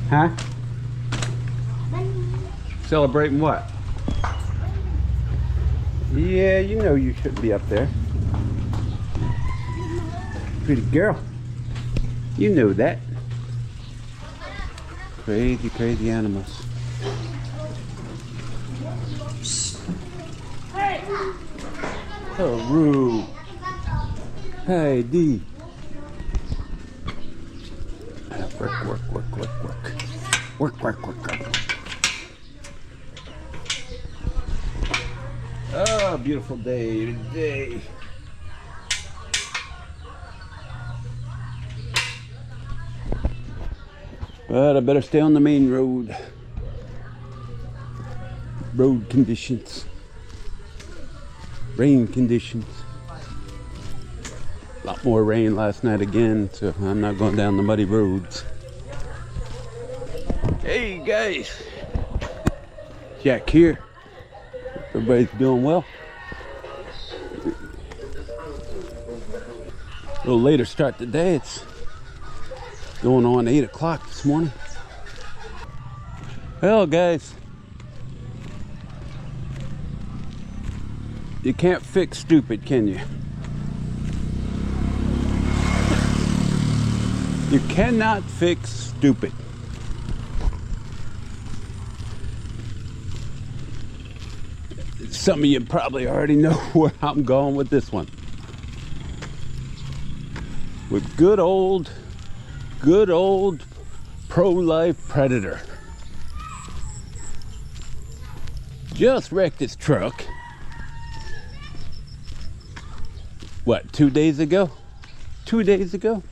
Huh? Celebrating what? Yeah, you know you shouldn't be up there. Pretty girl. You know that. Crazy, crazy animals. Oh, Roo. Hey, D. Work, work, work, work, work. Work, work, work, work. Oh, beautiful day today. But I better stay on the main road. Road conditions. Rain conditions. A lot more rain last night again, so I'm not going down the muddy roads. Hey guys, Jack here. Everybody's doing well. A little later start today. It's going on 8 o'clock this morning. Well guys, you can't fix stupid, can you? You cannot fix stupid. Some of you probably already know where I'm going with this one. With good old pro-life Predator. Just wrecked his truck. What, 2 days ago? 2 days ago?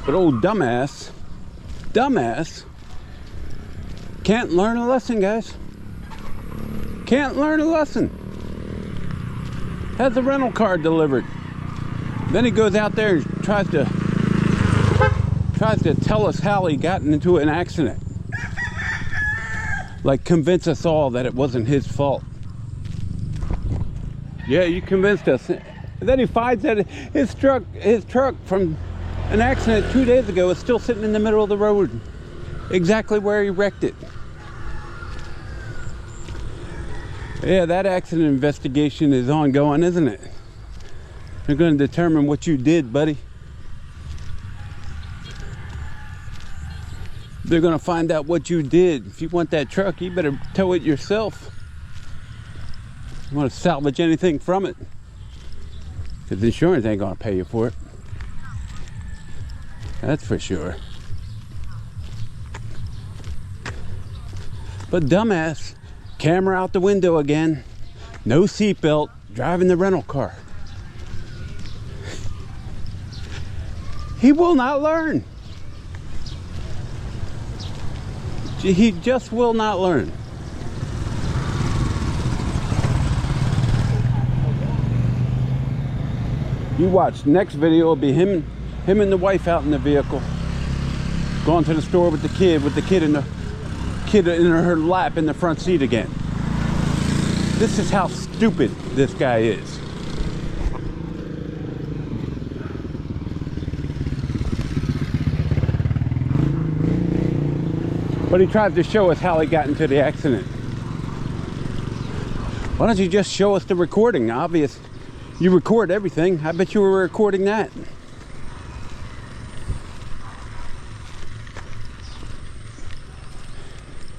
But old dumbass can't learn a lesson, guys. Can't learn a lesson. Has a rental car delivered. Then he goes out there and tries to tell us how he got into an accident. Like convince us all that it wasn't his fault. Yeah, you convinced us. And then he finds that his truck from an accident 2 days ago is still sitting in the middle of the road. Exactly where he wrecked it. Yeah, that accident investigation is ongoing, isn't it? They're going to determine what you did, buddy. They're going to find out what you did. If you want that truck, you better tow it yourself. You want to salvage anything from it, because insurance ain't going to pay you for it. That's for sure. But dumbass, camera out the window again, no seatbelt, driving the rental car. He will not learn. He just will not learn. You watch, next video will be him and the wife out in the vehicle, going to the store with the kid in her lap in the front seat again. This is how stupid this guy is. But he tries to show us how he got into the accident. Why don't you just show us the recording? Obvious. You record everything. I bet you were recording that.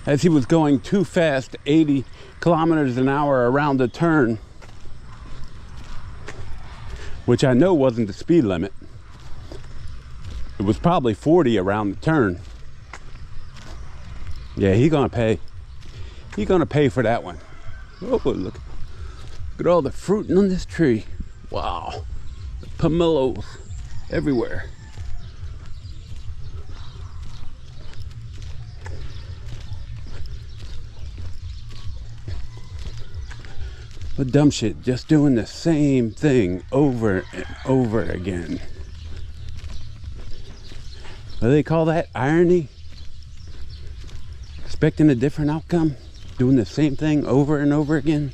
As he was going too fast, 80 kilometers an hour around the turn, which I know wasn't the speed limit. It was probably 40 around the turn. Yeah, he's gonna pay. He's gonna pay for that one. Oh, look at all the fruit on this tree. Wow, the pomelos everywhere. But dumb shit, just doing the same thing over and over again. What do they call that? Irony? Expecting a different outcome? Doing the same thing over and over again?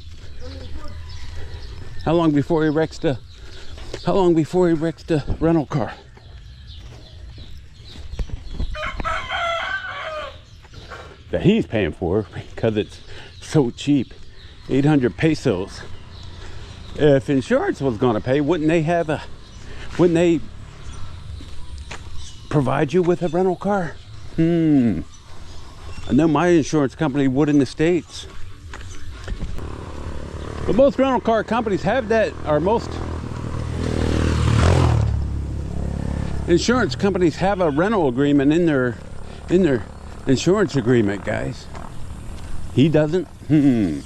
How long before he wrecks the rental car? that he's paying for because it's so cheap. 800 pesos. If insurance was going to pay, wouldn't they provide you with a rental car? I know my insurance company would in the States. But most rental car companies have that, or most insurance companies have a rental agreement in their insurance agreement, guys. He doesn't? I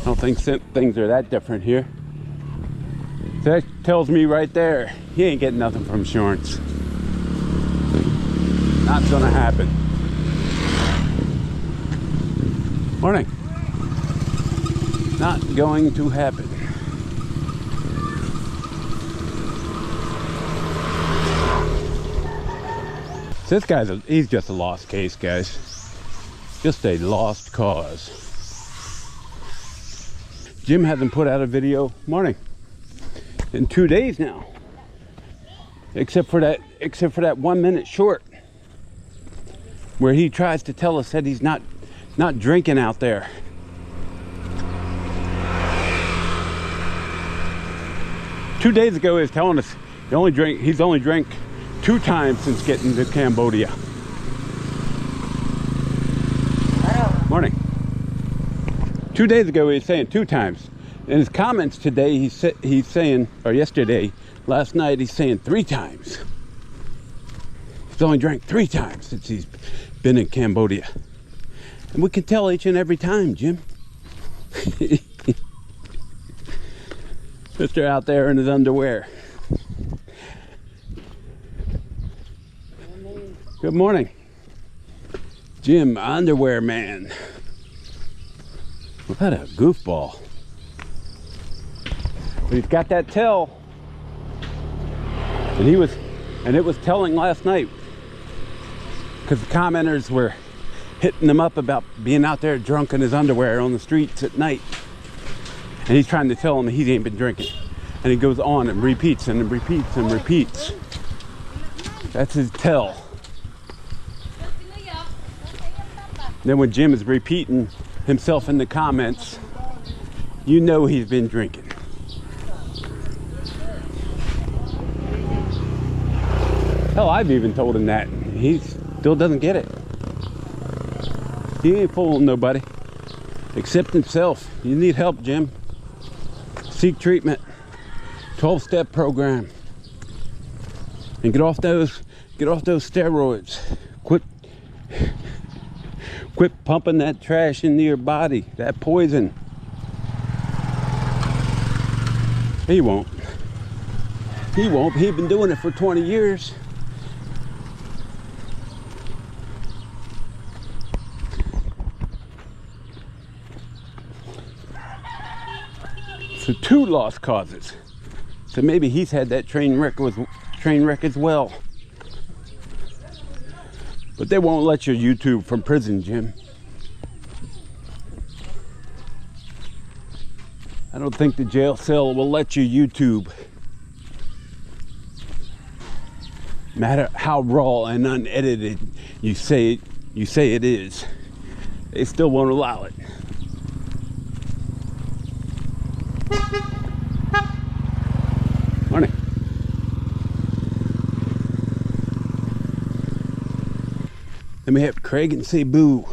don't think things are that different here. So that tells me right there, he ain't getting nothing from insurance. Not gonna happen. Morning. Not going to happen. So this guy's he's just a lost case, guys. Just a lost cause. Jim hasn't put out a video, morning, in 2 days now. Except for that 1 minute short where he tries to tell us that he's not drinking out there. Two days ago he was telling us he's only drank 2 times since getting to Cambodia. Morning. 2 days ago he was saying 2 times. In his comments today he's saying, or yesterday, last night he's saying 3 times. He's only drank 3 times since he's been in Cambodia. And we can tell each and every time, Jim. Mr. out there in his underwear. Good morning. Jim, underwear man. What a goofball. But he's got that tell. And it was telling last night. Because the commenters were hitting him up about being out there drunk in his underwear on the streets at night. And he's trying to tell them he ain't been drinking. And he goes on and repeats and repeats and repeats. That's his tell. Then when Jim is repeating himself in the comments, you know he's been drinking. Hell, I've even told him that. He still doesn't get it. He ain't fooling nobody except himself. You need help, Jim. Seek treatment. 12-step program. And get off those steroids. Quit pumping that trash into your body, that poison. He won't. He won't. He's been doing it for 20 years. So 2 lost causes. So maybe he's had that train wreck as well. But they won't let you YouTube from prison, Jim. I don't think the jail cell will let you YouTube. No matter how raw and unedited you say it is, they still won't allow it. Morning. Let me have Craig and say boo.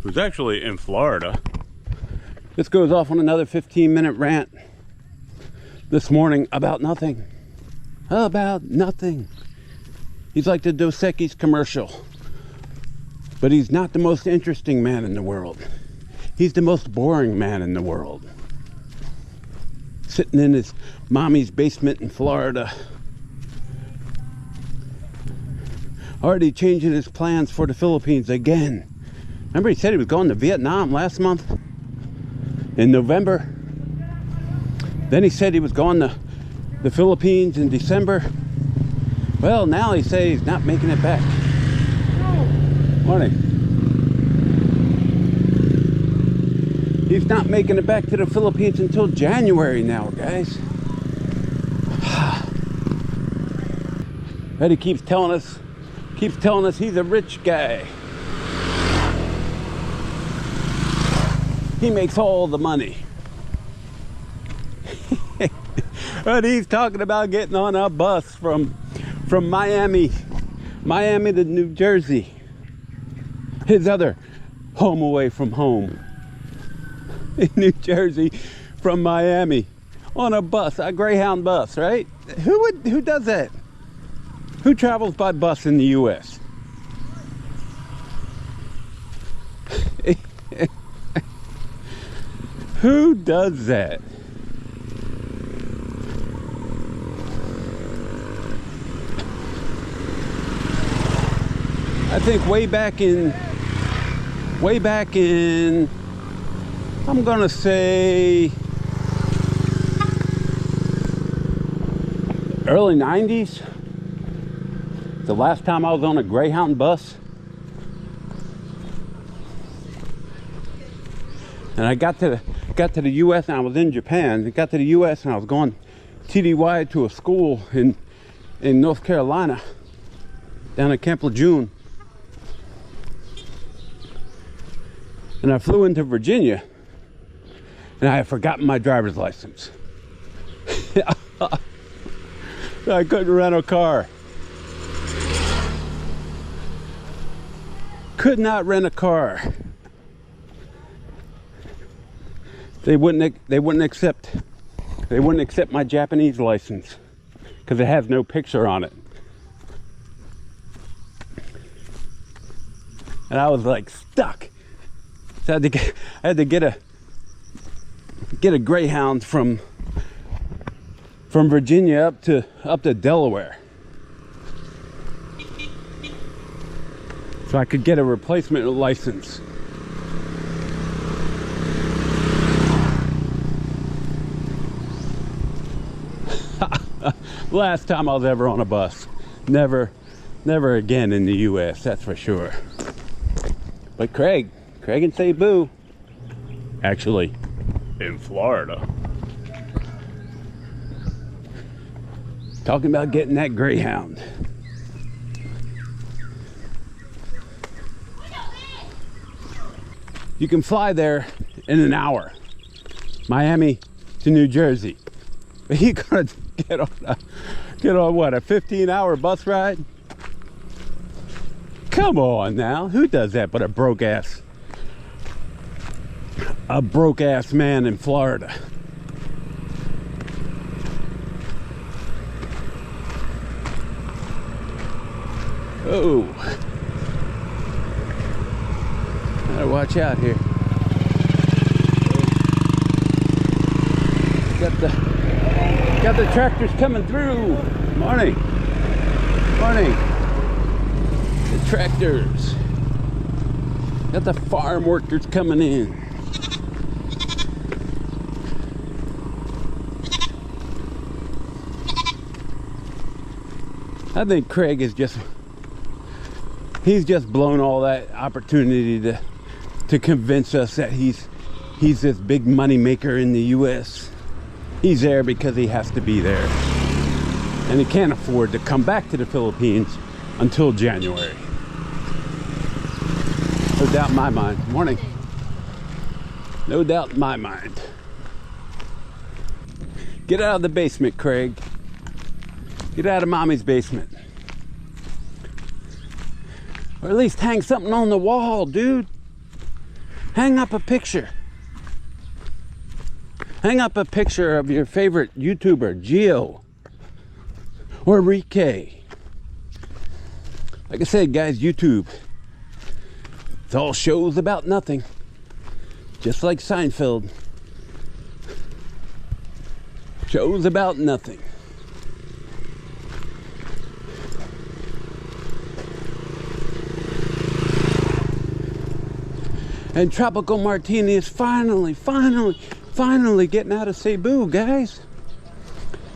Who's actually in Florida. This goes off on another 15-minute rant this morning about nothing. About nothing. He's like the Dos Equis commercial. But he's not the most interesting man in the world. He's the most boring man in the world. Sitting in his mommy's basement in Florida. Already changing his plans for the Philippines again. Remember he said he was going to Vietnam last month? In November. Then he said he was going to the Philippines in December. Well, now he says he's not making it back. Morning. He's not making it back to the Philippines until January now, guys. But he keeps telling us Keeps telling us he's a rich guy. He makes all the money. But he's talking about getting on a bus from Miami to New Jersey. His other home away from home. In New Jersey from Miami. On a bus, a Greyhound bus, right? Who does that? Who travels by bus in the US? Who does that? I think way back in, I'm gonna say early 90s. The last time I was on a Greyhound bus. And I got to the US and I was in Japan. I got to the US and I was going TDY to a school in North Carolina, down at Camp Lejeune. And I flew into Virginia and I had forgotten my driver's license. I couldn't rent a car. Could not rent a car. They wouldn't accept my Japanese license because it has no picture on it. And I was like stuck. So I had to get a Greyhound from Virginia up to Delaware, so I could get a replacement license. Last time I was ever on a bus. Never again in the US, that's for sure. But Craig and Cebu, actually in Florida, talking about getting that Greyhound. You can fly there in an hour, Miami to New Jersey. But you gotta get on what, a 15-hour bus ride? Come on now, who does that but a broke ass man in Florida? Oh, gotta watch out here. Got the tractors coming through. Morning. The tractors. Got the farm workers coming in. I think Craig is he's just blown all that opportunity to convince us that he's this big money maker in the US. He's there because he has to be there. And he can't afford to come back to the Philippines until January. No doubt in my mind. Morning. No doubt in my mind. Get out of the basement, Craig. Get out of mommy's basement. Or at least hang something on the wall, dude. Hang up a picture. Hang up a picture of your favorite YouTuber, Gio or Rike. Like I said, guys, YouTube, it's all shows about nothing. Just like Seinfeld. Shows about nothing. And Tropical Martinez finally getting out of Cebu, guys.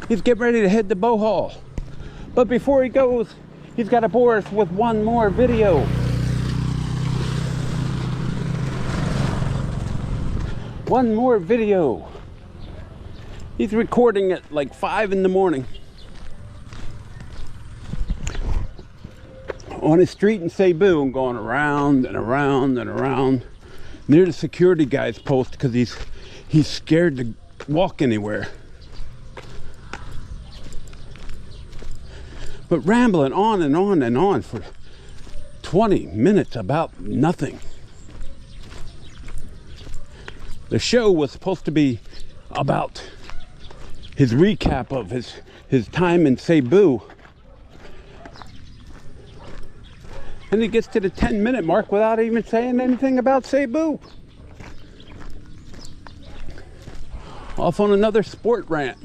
He's getting ready to head to Bohol. But before he goes, he's got to bore us with one more video. One more video. He's recording at like 5 in the morning. on a street in Cebu and going around and around and around near the security guy's post because he's scared to walk anywhere. But rambling on and on and on for 20 minutes about nothing. The show was supposed to be about his recap of his time in Cebu. And he gets to the 10-minute mark without even saying anything about Cebu. Off on another sport rant.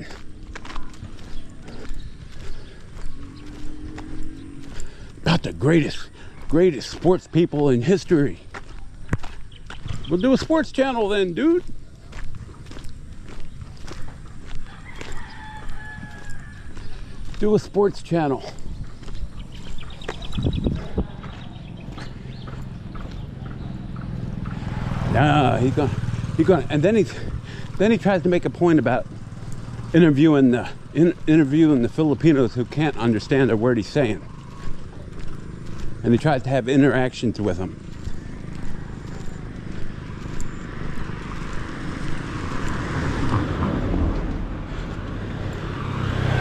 About the greatest sports people in history. We'll do a sports channel then, dude. Do a sports channel. Nah, he's gonna, and then he tries to make a point about interviewing the Filipinos who can't understand a word he's saying. And he tries to have interactions with them.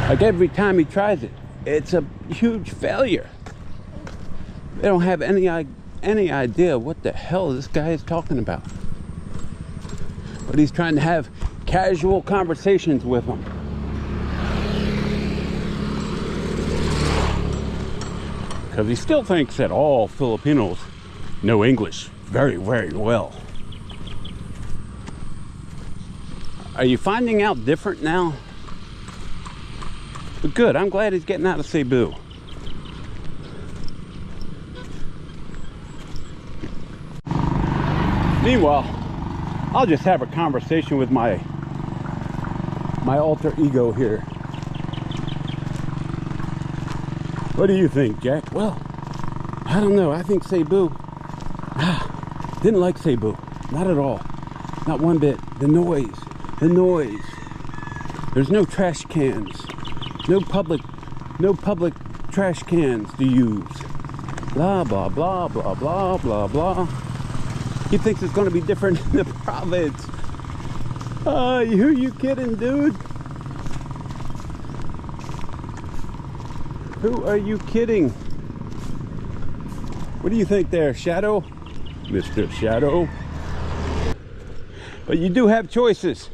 Like every time he tries it, it's a huge failure. They don't have any idea what the hell this guy is talking about. But he's trying to have casual conversations with them. Because he still thinks that all Filipinos know English very, very well. Are you finding out different now? But good, I'm glad he's getting out of Cebu. Meanwhile, I'll just have a conversation with my alter ego here. What do you think, Jack? Well, I don't know. I think Cebu. Didn't like Cebu. Not at all. Not one bit. The noise. There's no trash cans. No public trash cans to use. Blah, blah, blah, blah, blah, blah, blah. He thinks it's going to be different in the province. Who are you kidding, dude? Who are you kidding? What do you think there, Shadow? Mr. Shadow? But you do have choices.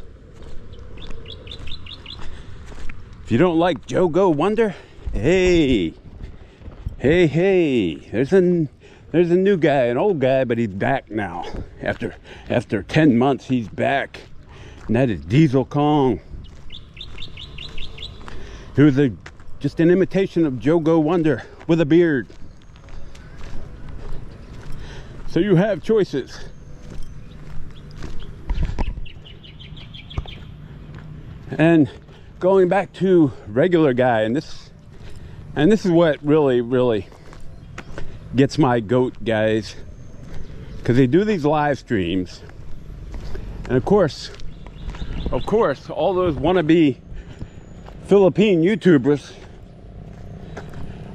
If you don't like Joe Go Wonder, hey, there's a new guy, an old guy, but he's back now. After 10 months, he's back. And that is Diesel Kong. He was just an imitation of Joe Go Wonder with a beard. So you have choices. And going back to regular guy, and this is what really gets my goat, guys, because they do these live streams, and of course all those wannabe Philippine YouTubers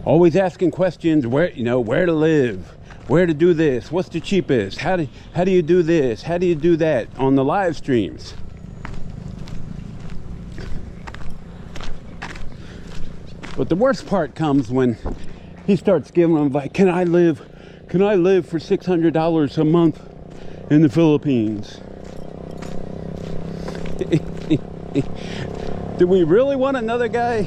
always asking questions, where to live, where to do this, what's the cheapest, how do you do this, how do you do that on the live streams. But the worst part comes when he starts giving them like, can I live for $600 a month in the Philippines? Do we really want another guy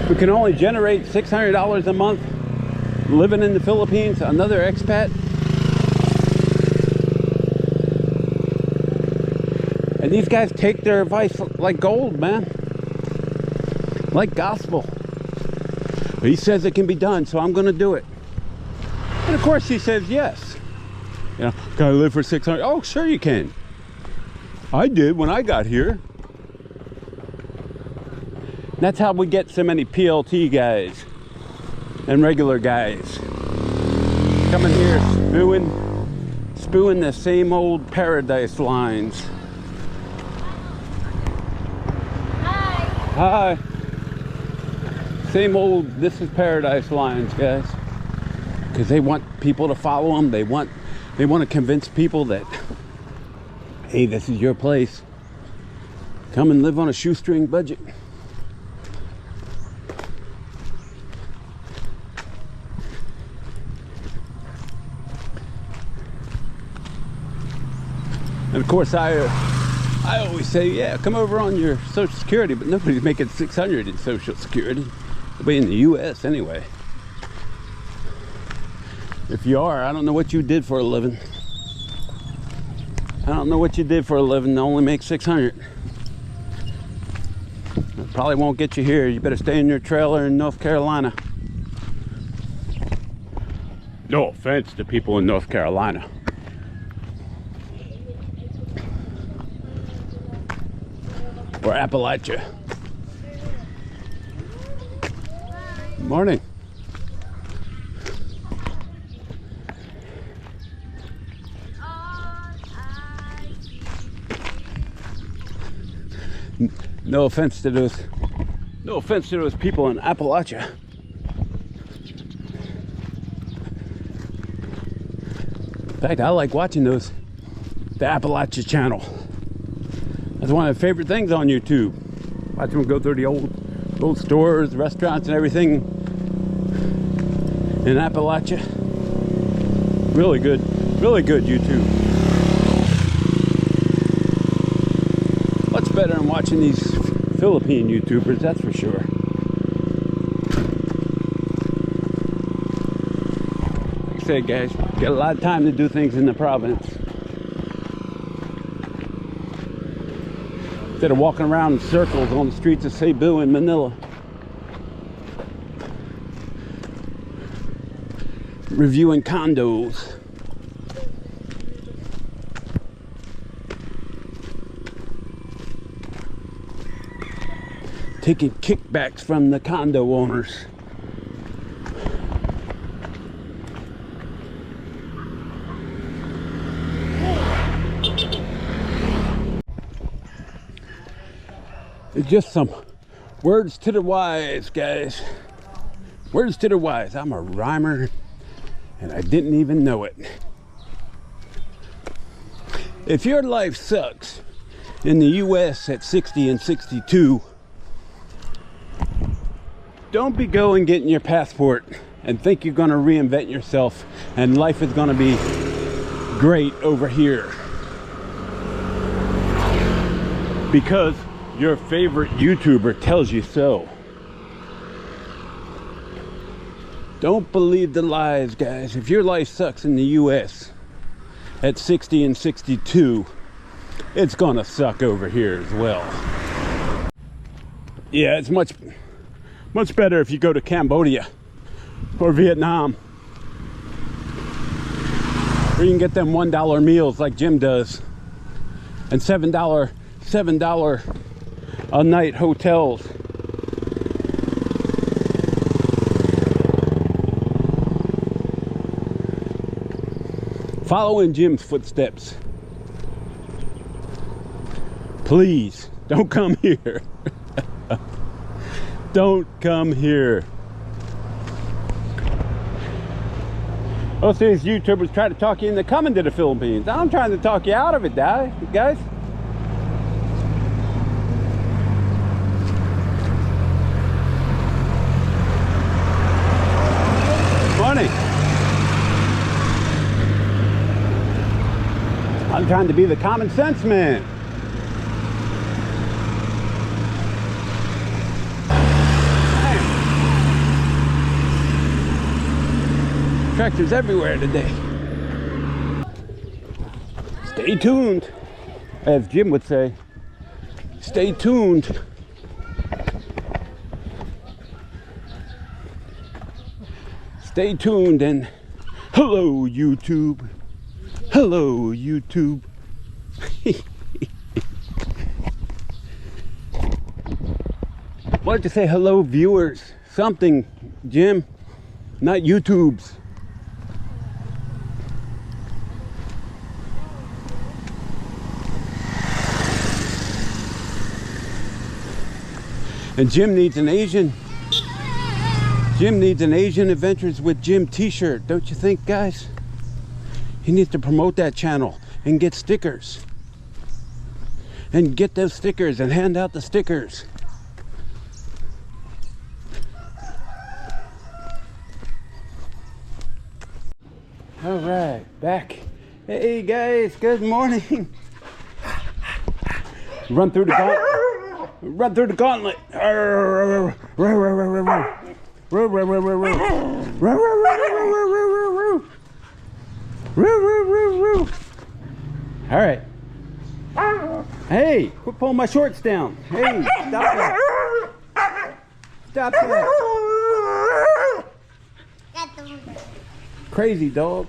who can only generate $600 a month living in the Philippines? Another expat? And these guys take their advice like gold, man. Like gospel. But he says it can be done, so I'm going to do it. And of course he says yes. Can I live for $600? Oh, sure you can. I did when I got here. That's how we get so many PLT guys and regular guys coming here spewing the same old paradise lines. Hi. Same old "This is Paradise" lines, guys. Because they want people to follow them. They want to convince people that, hey, this is your place. Come and live on a shoestring budget. And of course, I always say, yeah, come over on your Social Security, but nobody's making $600 in Social Security. Nobody in the U.S. anyway. If you are, I don't know what you did for a living. I don't know what you did for a living to only make $600. It probably won't get you here. You better stay in your trailer in North Carolina. No offense to people in North Carolina. Or Appalachia. Morning. No offense to those people in Appalachia. In fact, I like watching the Appalachia channel. That's one of my favorite things on YouTube. Watch them go through the old stores, restaurants, and everything in Appalachia. Really good YouTube. Much better than watching these Philippine YouTubers, that's for sure. Like I said, guys, got a lot of time to do things in the province. Instead of walking around in circles on the streets of Cebu and Manila. Reviewing condos. Taking kickbacks from the condo owners. It's just some words to the wise, guys. Words to the wise. I'm a rhymer and I didn't even know it. If your life sucks in the US at 60 and 62, don't be going getting your passport and think you're going to reinvent yourself and life is going to be great over here. Because your favorite YouTuber tells you so. Don't believe the lies, guys. If your life sucks in the US at 60 and 62, it's gonna suck over here as well. Yeah, it's much better if you go to Cambodia or Vietnam, where you can get them $1 meals like Jim does, and $7 a night hotels. Follow in Jim's footsteps. Please, don't come here. Don't come here. Most of these YouTubers try to talk you into coming to the Philippines. I'm trying to talk you out of it, guys. Morning. I'm trying to be the common sense man. Tractors everywhere today. Stay tuned, as Jim would say. Stay tuned. Stay tuned and hello YouTube. Hello YouTube. Why don't you say hello viewers? Something, Jim. Not YouTube's. And Jim needs an Asian Jim needs an Asian Adventures with Jim t-shirt, don't you think, guys? He needs to promote that channel and get stickers. And get those stickers and hand out the stickers. All right, back. Hey guys, good morning. Run through the gauntlet. Run through the gauntlet. All right. Hey, quit pulling my shorts down. Hey, stop that. Stop that. Crazy dog.